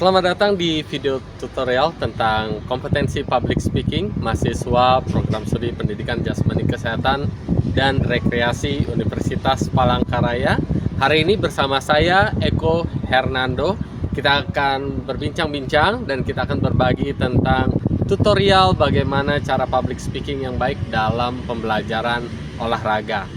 Selamat datang di video tutorial tentang kompetensi public speaking mahasiswa program studi pendidikan jasmani kesehatan dan rekreasi Universitas Palangkaraya. Hari ini bersama saya Eko Hernando. Kita akan berbincang-bincang dan kita akan berbagi tentang tutorial bagaimana cara public speaking yang baik dalam pembelajaran olahraga.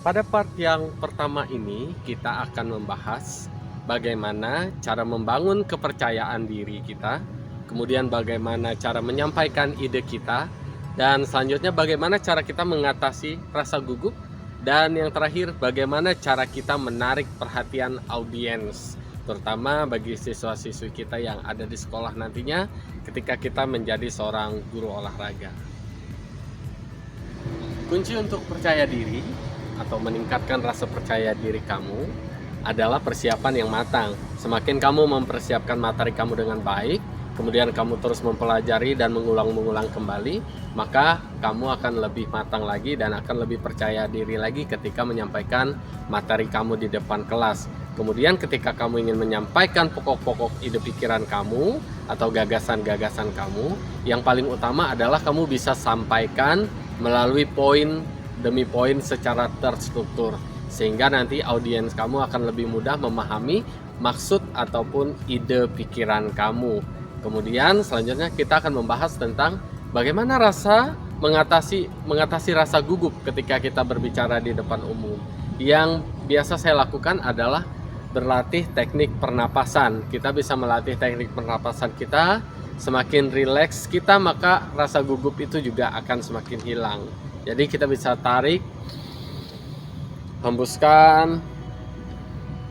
Pada part yang pertama ini kita akan membahas bagaimana cara membangun kepercayaan diri kita, kemudian bagaimana cara menyampaikan ide kita, dan selanjutnya bagaimana cara kita mengatasi rasa gugup, dan yang terakhir bagaimana cara kita menarik perhatian audiens, terutama bagi siswa-siswi kita yang ada di sekolah nantinya ketika kita menjadi seorang guru olahraga. Kunci untuk percaya diri atau meningkatkan rasa percaya diri kamu adalah persiapan yang matang. Semakin kamu mempersiapkan materi kamu dengan baik, kemudian kamu terus mempelajari dan mengulang-mengulang kembali, maka kamu akan lebih matang lagi dan akan lebih percaya diri lagi ketika menyampaikan materi kamu di depan kelas. Kemudian ketika kamu ingin menyampaikan pokok-pokok ide pikiran kamu atau gagasan-gagasan kamu, yang paling utama adalah kamu bisa sampaikan melalui poin demi poin secara terstruktur, sehingga nanti audiens kamu akan lebih mudah memahami maksud ataupun ide pikiran kamu. Kemudian selanjutnya kita akan membahas tentang bagaimana mengatasi rasa gugup ketika kita berbicara di depan umum. Yang biasa saya lakukan adalah berlatih teknik pernapasan. Kita bisa melatih teknik pernapasan kita, semakin rileks kita maka rasa gugup itu juga akan semakin hilang. Jadi kita bisa tarik, hembuskan,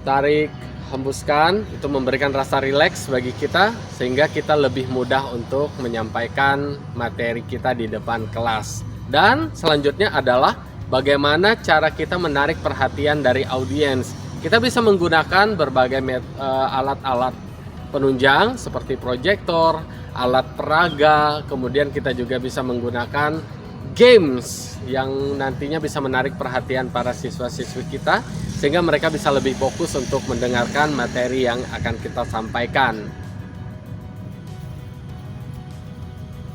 tarik, hembuskan, itu memberikan rasa rileks bagi kita sehingga kita lebih mudah untuk menyampaikan materi kita di depan kelas. Dan selanjutnya adalah bagaimana cara kita menarik perhatian dari audiens. Kita bisa menggunakan berbagai alat-alat penunjang seperti proyektor, alat peraga, kemudian kita juga bisa menggunakan games yang nantinya bisa menarik perhatian para siswa-siswi kita sehingga mereka bisa lebih fokus untuk mendengarkan materi yang akan kita sampaikan.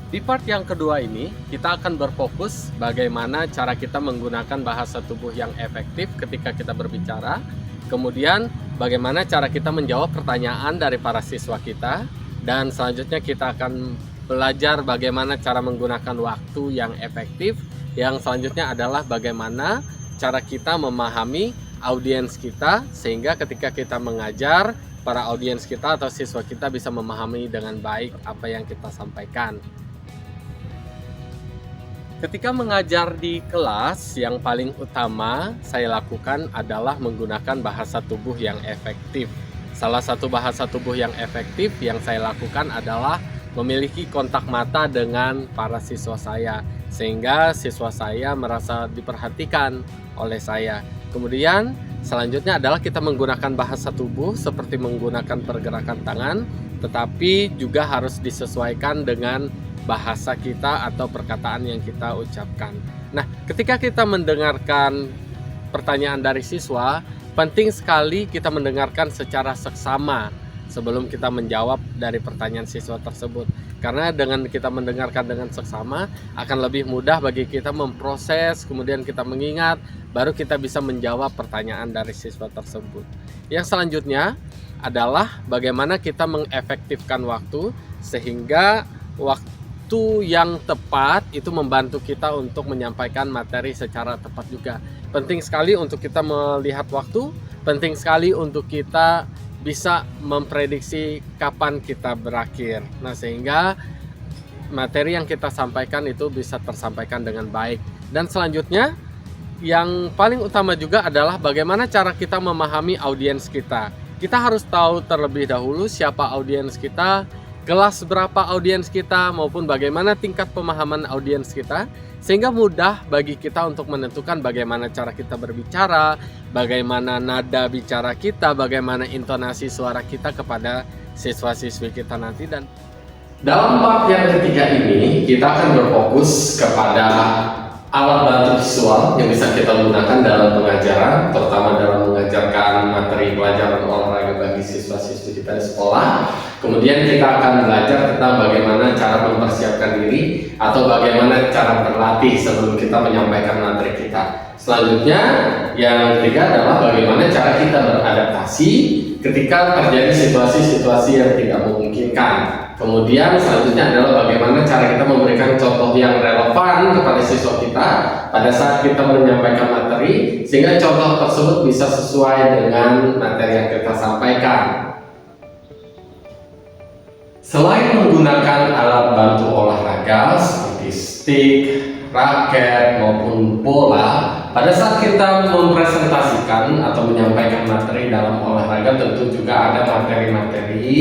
Di part yang kedua ini kita akan berfokus bagaimana cara kita menggunakan bahasa tubuh yang efektif ketika kita berbicara, kemudian bagaimana cara kita menjawab pertanyaan dari para siswa kita, dan selanjutnya kita akan belajar bagaimana cara menggunakan waktu yang efektif. Yang selanjutnya adalah bagaimana cara kita memahami audiens kita sehingga ketika kita mengajar, para audiens kita atau siswa kita bisa memahami dengan baik apa yang kita sampaikan. Ketika mengajar di kelas, yang paling utama saya lakukan adalah menggunakan bahasa tubuh yang efektif. Salah satu bahasa tubuh yang efektif yang saya lakukan adalah memiliki kontak mata dengan para siswa saya sehingga siswa saya merasa diperhatikan oleh saya. Kemudian selanjutnya adalah kita menggunakan bahasa tubuh seperti menggunakan pergerakan tangan, tetapi juga harus disesuaikan dengan bahasa kita atau perkataan yang kita ucapkan. Nah, ketika kita mendengarkan pertanyaan dari siswa, penting sekali kita mendengarkan secara seksama sebelum kita menjawab dari pertanyaan siswa tersebut. Karena dengan kita mendengarkan dengan seksama akan lebih mudah bagi kita memproses, kemudian kita mengingat, baru kita bisa menjawab pertanyaan dari siswa tersebut. Yang selanjutnya adalah bagaimana kita mengefektifkan waktu sehingga waktu yang tepat itu membantu kita untuk menyampaikan materi secara tepat juga. Penting sekali untuk kita melihat waktu, penting sekali untuk kita bisa memprediksi kapan kita berakhir. Nah, sehingga materi yang kita sampaikan itu bisa tersampaikan dengan baik. Dan selanjutnya yang paling utama juga adalah bagaimana cara kita memahami audiens kita. Kita harus tahu terlebih dahulu siapa audiens kita, kelas berapa audiens kita, maupun bagaimana tingkat pemahaman audiens kita, sehingga mudah bagi kita untuk menentukan bagaimana cara kita berbicara, bagaimana nada bicara kita, bagaimana intonasi suara kita kepada siswa-siswi kita nanti. Dan dalam part yang ketiga ini kita akan berfokus kepada alat bantu visual yang bisa kita gunakan dalam pengajaran, terutama dalam mengajarkan materi pelajaran olahraga bagi siswa-siswi kita di sekolah. Kemudian kita akan belajar tentang bagaimana cara mempersiapkan diri atau bagaimana cara berlatih sebelum kita menyampaikan materi kita. Selanjutnya, yang ketiga adalah bagaimana cara kita beradaptasi ketika terjadi situasi-situasi yang tidak memungkinkan. Kemudian selanjutnya adalah bagaimana cara kita memberikan contoh yang relevan kepada siswa kita pada saat kita menyampaikan materi, sehingga contoh tersebut bisa sesuai dengan materi yang kita sampaikan. Selain menggunakan alat bantu olahraga seperti stick, raket maupun bola, pada saat kita mempresentasikan atau menyampaikan materi dalam olahraga, tentu juga ada materi-materi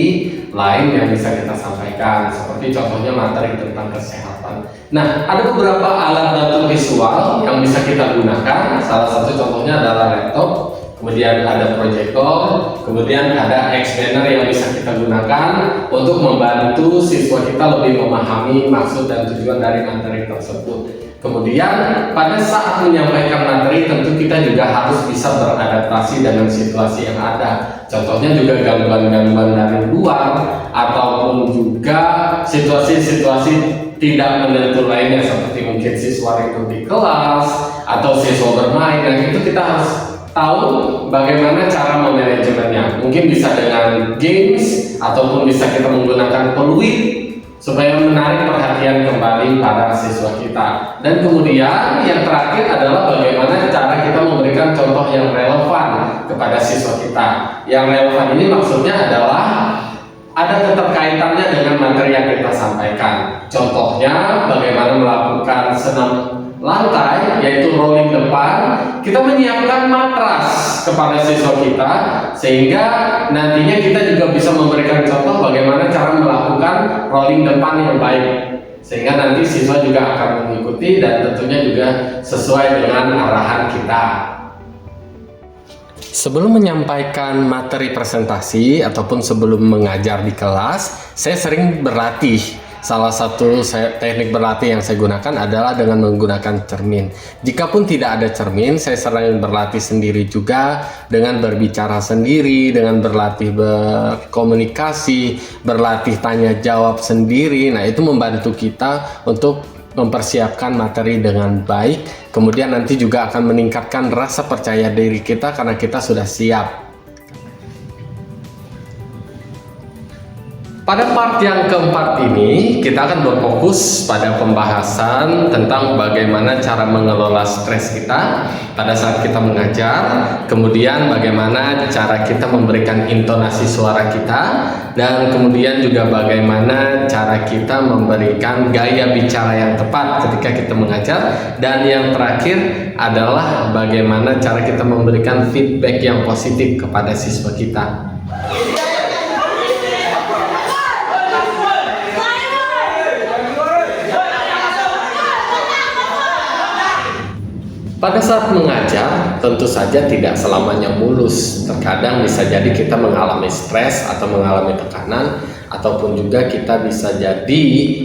lain yang bisa kita sampaikan, seperti contohnya materi tentang kesehatan. Nah, ada beberapa alat bantu visual yang bisa kita gunakan. Salah satu contohnya adalah laptop, kemudian ada proyektor, kemudian ada explainer yang bisa kita gunakan untuk membantu siswa kita lebih memahami maksud dan tujuan dari materi tersebut. Kemudian pada saat menyampaikan materi, tentu kita juga harus bisa beradaptasi dengan situasi yang ada. Contohnya juga gangguan-gangguan dari luar, ataupun juga situasi-situasi tidak menentu lainnya, seperti mungkin siswa ribut di kelas atau siswa bermain. Dan itu kita harus tahu bagaimana cara memanajemennya. Mungkin bisa dengan games, ataupun bisa kita menggunakan peluit supaya menarik perhatian kembali pada siswa kita. Dan kemudian yang terakhir adalah bagaimana cara kita memberikan contoh yang relevan kepada siswa kita. Yang relevan ini maksudnya adalah ada keterkaitannya dengan materi yang kita sampaikan. Contohnya bagaimana melakukan senam lantai, yaitu rolling depan. Kita menyiapkan matras kepada siswa kita, sehingga nantinya kita juga bisa memberikan contoh bagaimana cara melakukan rolling depan yang baik, sehingga nanti siswa juga akan mengikuti dan tentunya juga sesuai dengan arahan kita. Sebelum menyampaikan materi presentasi ataupun sebelum mengajar di kelas, saya sering berlatih. Salah satu teknik berlatih yang saya gunakan adalah dengan menggunakan cermin. Jikapun tidak ada cermin, saya sering berlatih sendiri juga dengan berbicara sendiri, dengan berlatih berkomunikasi, berlatih tanya jawab sendiri. Nah, itu membantu kita untuk mempersiapkan materi dengan baik. Kemudian nanti juga akan meningkatkan rasa percaya diri kita karena kita sudah siap. Pada part yang keempat ini, kita akan berfokus pada pembahasan tentang bagaimana cara mengelola stres kita pada saat kita mengajar, kemudian bagaimana cara kita memberikan intonasi suara kita, dan kemudian juga bagaimana cara kita memberikan gaya bicara yang tepat ketika kita mengajar, dan yang terakhir adalah bagaimana cara kita memberikan feedback yang positif kepada siswa kita. Pada saat mengajar, tentu saja tidak selamanya mulus. Terkadang bisa jadi kita mengalami stres atau mengalami tekanan, ataupun juga kita bisa jadi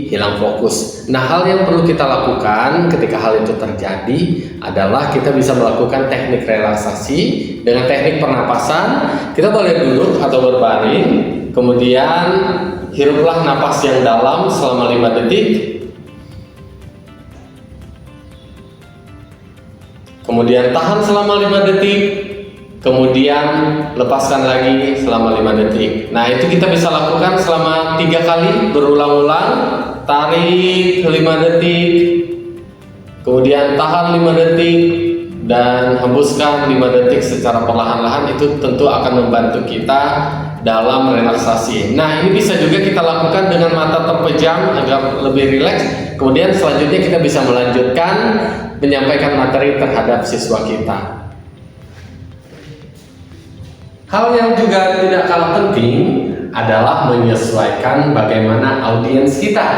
hilang fokus. Nah, hal yang perlu kita lakukan ketika hal itu terjadi adalah kita bisa melakukan teknik relaksasi dengan teknik pernapasan. Kita boleh duduk atau berbaring, kemudian hiruplah napas yang dalam selama 5 detik. Kemudian tahan selama 5 detik, kemudian lepaskan lagi selama 5 detik. Nah, itu kita bisa lakukan selama 3 kali berulang-ulang. Tarik 5 detik, kemudian tahan 5 detik, dan hembuskan 5 detik secara perlahan-lahan. Itu tentu akan membantu kita dalam relaksasi. Nah, ini bisa juga kita lakukan dengan mata terpejam agar lebih rileks. Kemudian selanjutnya kita bisa melanjutkan menyampaikan materi terhadap siswa kita. Hal yang juga tidak kalah penting adalah menyesuaikan bagaimana audiens kita.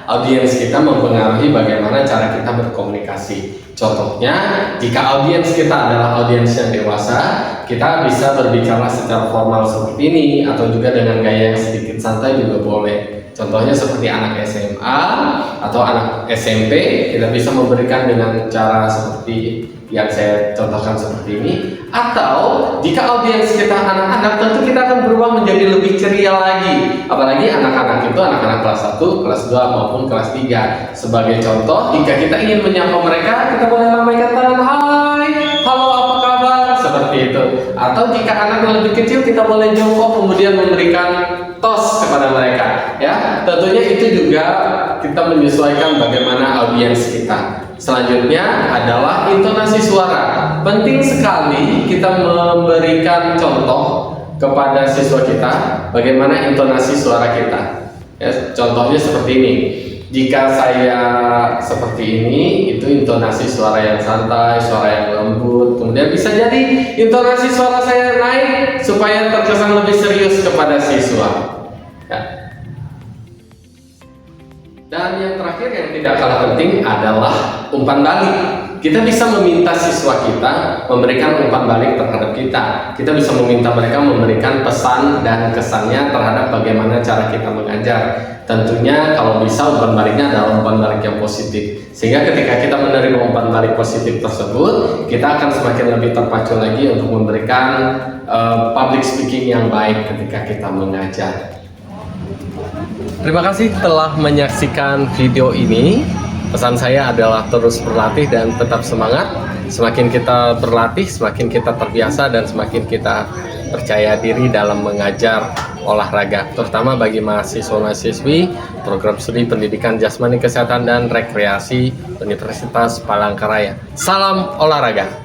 Audiens kita mempengaruhi bagaimana cara kita berkomunikasi. Contohnya, jika audiens kita adalah audiens yang dewasa, kita bisa berbicara secara formal seperti ini, atau juga dengan gaya yang sedikit santai juga boleh. Contohnya seperti anak SMA atau anak SMP, kita bisa memberikan dengan cara seperti yang saya contohkan seperti ini. Atau jika audiens kita anak-anak, tentu kita akan berubah menjadi lebih ceria lagi. Apalagi anak-anak itu anak-anak kelas 1, kelas 2 maupun kelas 3. Sebagai contoh, jika kita ingin menyapa mereka, kita boleh lambaikan tangan, hai, halo apa kabar, seperti itu. Atau jika anak yang lebih kecil, kita boleh jongkok kemudian memberikan tos kepada mereka. Ya, tentunya itu juga kita menyesuaikan bagaimana audiens kita. Selanjutnya adalah intonasi suara. Penting sekali kita memberikan contoh kepada siswa kita bagaimana intonasi suara kita. Ya, contohnya seperti ini. Jika saya seperti ini, itu intonasi suara yang santai, suara yang lembut. Kemudian bisa jadi intonasi suara saya naik supaya terkesan lebih serius kepada siswa. Ya. Dan yang terakhir yang tidak kalah penting adalah umpan balik. Kita bisa meminta siswa kita memberikan umpan balik terhadap kita. Kita bisa meminta mereka memberikan pesan dan kesannya terhadap bagaimana cara kita mengajar. Tentunya kalau bisa umpan baliknya adalah umpan balik yang positif. Sehingga ketika kita menerima umpan balik positif tersebut, kita akan semakin lebih terpacu lagi untuk memberikan public speaking yang baik ketika kita mengajar. Terima kasih telah menyaksikan video ini. Pesan saya adalah terus berlatih dan tetap semangat. Semakin kita berlatih, semakin kita terbiasa dan semakin kita percaya diri dalam mengajar olahraga, terutama bagi mahasiswa-mahasiswi program studi pendidikan jasmani kesehatan dan rekreasi Universitas Palangkaraya. Salam olahraga.